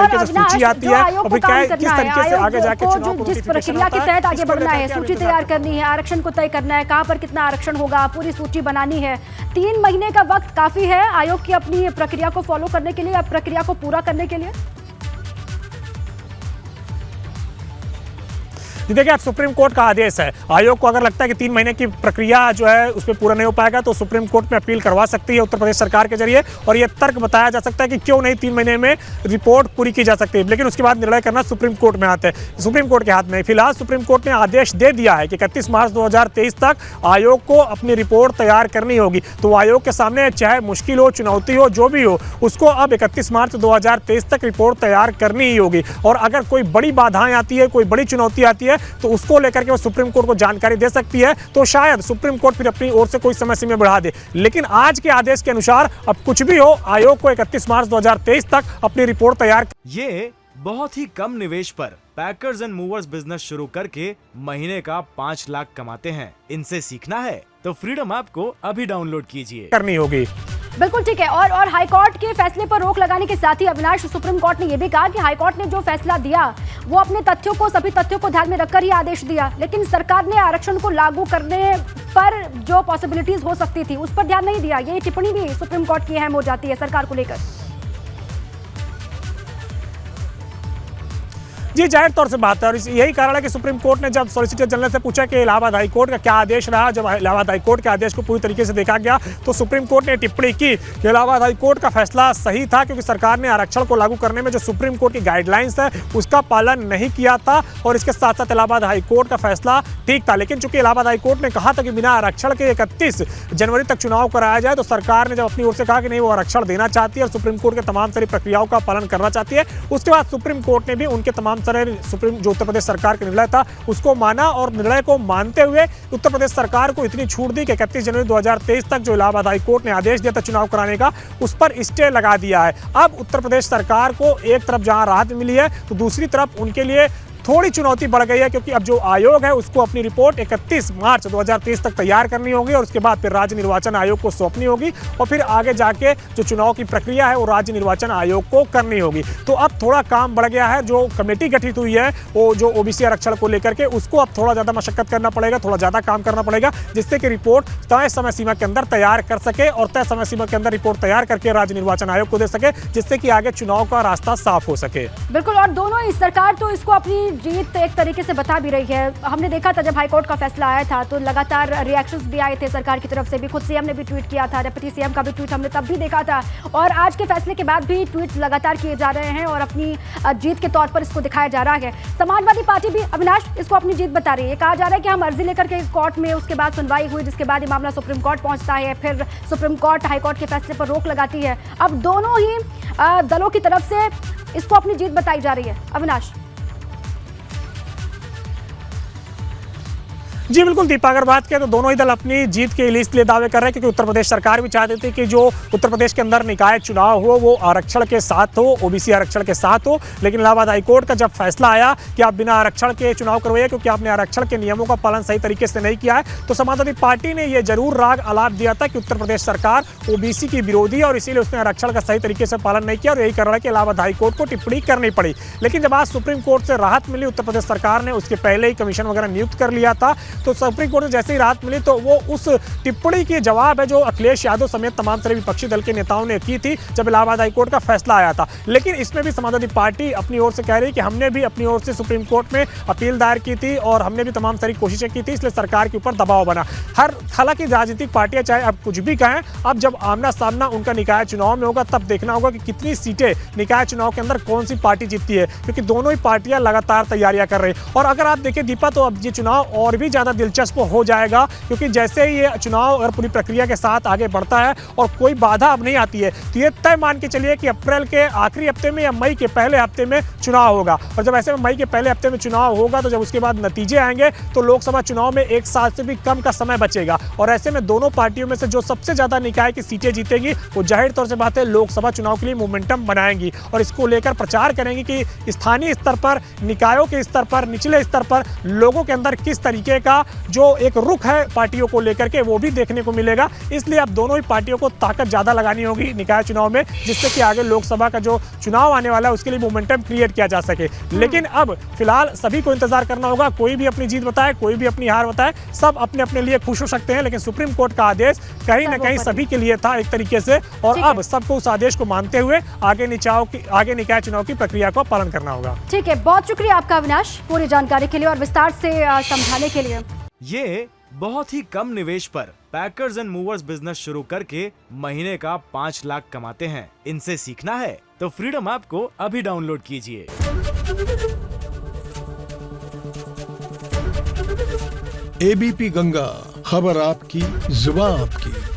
तरीके से सूची आती है और फिर किस तरीके से आगे जाके चुनाव को जिस प्रक्रिया के तहत आगे बढ़ना है, सूची तैयार करनी है, आरक्षण को तय करना है, कहां पर कितना आरक्षण होगा, पूरी सूची बनानी है। 3 महीने का वक्त काफी है आयोग की अपनी प्रक्रिया को फॉलो करने के लिए, अब प्रक्रिया को पूरा करने के लिए। देखिए, अब सुप्रीम कोर्ट का आदेश है, आयोग को अगर लगता है कि 3 महीने की प्रक्रिया जो है उस पर पूरा नहीं हो पाएगा तो सुप्रीम कोर्ट में अपील करवा सकती है उत्तर प्रदेश सरकार के जरिए, और यह तर्क बताया जा सकता है कि क्यों नहीं 3 महीने में रिपोर्ट पूरी की जा सकती है। लेकिन उसके बाद निर्णय करना सुप्रीम कोर्ट में आता है, सुप्रीम कोर्ट के हाथ में। फिलहाल सुप्रीम कोर्ट ने आदेश दे दिया है कि 31 मार्च 2023 तक आयोग को अपनी रिपोर्ट तैयार करनी होगी। तो आयोग के सामने चाहे मुश्किल हो, चुनौती हो, जो भी हो, उसको अब 31 मार्च 2023 तक रिपोर्ट तैयार करनी ही होगी। और अगर कोई बड़ी बाधाएं आती है, कोई बड़ी चुनौती आती है, तो उसको लेकर के वो सुप्रीम कोर्ट को जानकारी दे सकती है। तो शायद सुप्रीम कोर्ट फिर अपनी ओर से कोई समय सीमा बढ़ा दे। लेकिन आज के आदेश के अनुसार अब कुछ भी हो, आयोग को 31 मार्च 2023 तक अपनी रिपोर्ट तैयार। ये बहुत ही कम निवेश पर पैकर्स एंड मूवर्स बिजनेस शुरू करके महीने का 5 लाख कमाते हैं। इनसे सीखना है तो फ्रीडम ऐप को अभी डाउनलोड कीजिए। करनी होगी। बिल्कुल ठीक है। और हाईकोर्ट के फैसले पर रोक लगाने के साथ ही अविनाश, सुप्रीम कोर्ट ने यह भी कहा कि हाईकोर्ट ने जो फैसला दिया वो अपने तथ्यों को, सभी तथ्यों को ध्यान में रखकर ही आदेश दिया, लेकिन सरकार ने आरक्षण को लागू करने पर जो पॉसिबिलिटीज हो सकती थी उस पर ध्यान नहीं दिया। ये टिप्पणी भी सुप्रीम कोर्ट की अहम हो जाती है सरकार को लेकर। जी, जाहिर तौर से बात है, और यही कारण है कि सुप्रीम कोर्ट ने जब सॉलिसिटर जनरल से पूछा कि इलाहाबाद हाईकोर्ट का क्या आदेश रहा, जब इलाहाबाद हाईकोर्ट के आदेश को पूरी तरीके से देखा गया तो सुप्रीम कोर्ट ने टिप्पणी की कि इलाहाबाद हाईकोर्ट का फैसला सही था, क्योंकि सरकार ने आरक्षण को लागू करने में जो सुप्रीम कोर्ट की गाइडलाइंस है उसका पालन नहीं किया था, और इसके साथ साथ इलाहाबाद हाईकोर्ट का फैसला ठीक था। लेकिन चूंकि इलाहाबाद हाईकोर्ट ने कहा था कि बिना आरक्षण के 31 जनवरी तक चुनाव कराया जाए, तो सरकार ने जब अपनी ओर से कहा कि नहीं, वो आरक्षण देना चाहती है और सुप्रीम कोर्ट के तमाम सारी प्रक्रियाओं का पालन करना चाहती है, उसके बाद सुप्रीम कोर्ट ने भी उनके तमाम सारे जो उत्तर प्रदेश सरकार का निर्णय था उसको माना, और निर्णय को मानते हुए उत्तर प्रदेश सरकार को इतनी छूट दी कि 31 जनवरी 2023 तक जो इलाहाबाद हाईकोर्ट ने आदेश दिया था चुनाव कराने का, उस पर स्टे लगा दिया है। अब उत्तर प्रदेश सरकार को एक तरफ जहां राहत मिली है तो दूसरी तरफ उनके लिए थोड़ी चुनौती बढ़ गई है, क्योंकि अब जो आयोग है उसको अपनी रिपोर्ट 31 मार्च 2023 तक तैयार करनी होगी, और उसके बाद फिर राज्य निर्वाचन आयोग को सौंपनी होगी, और फिर आगे जाके जो चुनाव की प्रक्रिया है वो राज्य निर्वाचन आयोग को करनी होगी। तो अब थोड़ा काम बढ़ गया है। जो कमेटी गठित हुई है वो जो ओबीसी आरक्षण को लेकर के, उसको अब थोड़ा ज़्यादा मशक्कत करना पड़ेगा, थोड़ा ज़्यादा काम करना पड़ेगा, जिससे कि रिपोर्ट तय समय सीमा के अंदर तैयार कर सके, और तय समय सीमा के अंदर रिपोर्ट तैयार करके राज्य निर्वाचन आयोग को दे सके, जिससे कि आगे चुनाव का रास्ता साफ हो सके। बिल्कुल, और दोनों ही सरकार तो इसको अपनी जीत एक तरीके से बता भी रही है। हमने देखा था जब हाईकोर्ट का फैसला आया था तो लगातार रिएक्शंस भी आए थे सरकार की तरफ से भी, खुद सीएम ने भी ट्वीट किया था, डिप्टी सीएम का भी ट्वीट हमने तब भी देखा था, और आज के फैसले के बाद भी ट्वीट लगातार किए जा रहे हैं और अपनी जीत के तौर पर इसको दिखाया जा रहा है। समाजवादी पार्टी भी, अविनाश, इसको अपनी जीत बता रही है। कहा जा रहा है कि हम अर्जी लेकर के कोर्ट में, उसके बाद सुनवाई हुई, जिसके बाद ये मामला सुप्रीम कोर्ट पहुंचता है, फिर सुप्रीम कोर्ट हाईकोर्ट के फैसले पर रोक लगाती है। अब दोनों ही दलों की तरफ से इसको अपनी जीत बताई जा रही है। अविनाश। जी बिल्कुल दीपा, अगर बात करें तो दोनों ही दल अपनी जीत के लिए दावे कर रहे हैं, क्योंकि उत्तर प्रदेश सरकार भी चाहती थी कि जो उत्तर प्रदेश के अंदर निकाय चुनाव हो वो आरक्षण के साथ हो, ओबीसी आरक्षण के साथ हो। लेकिन इलाहाबाद हाईकोर्ट का जब फैसला आया कि आप बिना आरक्षण के चुनाव करवाइए क्योंकि आपने आरक्षण के नियमों का पालन सही तरीके से नहीं किया है, तो समाजवादी पार्टी ने यह जरूर राग आलाप दिया था कि उत्तर प्रदेश सरकार ओबीसी की विरोधी है और इसीलिए उसने आरक्षण का सही तरीके से पालन नहीं किया, और यही कारण है कि इलाहाबाद हाईकोर्ट को टिप्पणी करनी पड़ी। लेकिन जब आज सुप्रीम कोर्ट से राहत मिली, उत्तर प्रदेश सरकार ने उसके पहले ही कमीशन वगैरह नियुक्त कर लिया था, तो सुप्रीम कोर्ट ने जैसे ही राहत मिली तो वो उस टिप्पणी की जवाब है जो अखिलेश यादव समेत तमाम सारे विपक्षी दल के नेताओं ने की थी जब इलाहाबाद हाईकोर्ट का फैसला आया था। लेकिन इसमें भी समाजवादी पार्टी अपनी ओर से कह रही कि हमने भी अपनी ओर से सुप्रीम कोर्ट में अपील दायर की थी और हमने भी तमाम सारी कोशिशें की थी, इसलिए सरकार के ऊपर दबाव बना। हालांकि राजनीतिक पार्टियां चाहे अब कुछ भी कहें, अब जब आमना सामना उनका निकाय चुनाव में होगा तब देखना होगा कि कितनी सीटें निकाय चुनाव के अंदर कौन सी पार्टी जीतती है, क्योंकि दोनों ही पार्टियां लगातार तैयारियां कर रही हैं। और अगर आप देखें दीपा, तो अब ये चुनाव और भी ज़्यादा दिलचस्प हो जाएगा, क्योंकि जैसे ही ये चुनाव अगर पूरी प्रक्रिया के साथ आगे बढ़ता है और कोई बाधा अब नहीं आती है, तो ये तय मान के चलिए कि अप्रैल के आखिरी हफ्ते में या मई के पहले हफ्ते में चुनाव होगा। और जब ऐसे में मई के पहले हफ्ते में चुनाव होगा तो जब उसके बाद नतीजे आएंगे तो लोकसभा चुनाव में 1 साल से भी कम का समय बचेगा, और ऐसे में दोनों पार्टियों में से जो सबसे ज्यादा निकाय की सीटें जीतेगी वो जाहिर तौर से बात है लोकसभा चुनाव के लिए मोमेंटम बनाएंगी और इसको लेकर प्रचार करेंगी कि स्थानीय स्तर पर, निकायों के स्तर पर, निचले स्तर पर लोगों के अंदर किस तरीके का का जो एक रुख है पार्टियों को लेकर के वो भी देखने को मिलेगा। इसलिए अब दोनों ही पार्टियों को ताकत ज़्यादा लगानी होगी निकाय चुनाव में, जिससे कि आगे लोकसभा का जो चुनाव आने वाला है उसके लिए मोमेंटम क्रिएट किया जा सके। लेकिन अब फिलहाल सभी को इंतजार करना होगा, कोई भी अपनी जीत बताए, कोई भी अपनी हार बताए, सब अपने अपने लिए खुश हो सकते हैं। लेकिन सुप्रीम कोर्ट का आदेश कहीं ना कहीं सभी के लिए था एक तरीके से, और अब सबको उस आदेश को मानते हुए आगे निकाय चुनाव की प्रक्रिया को पालन करना होगा। ठीक है, बहुत शुक्रिया आपका अविनाश पूरी जानकारी के लिए और विस्तार से समझाने के लिए। ये बहुत ही कम निवेश पर पैकर्स एंड मूवर्स बिजनेस शुरू करके महीने का 5 लाख कमाते हैं। इनसे सीखना है तो फ्रीडम ऐप को अभी डाउनलोड कीजिए। एबीपी गंगा, खबर आपकी, जुबान आपकी।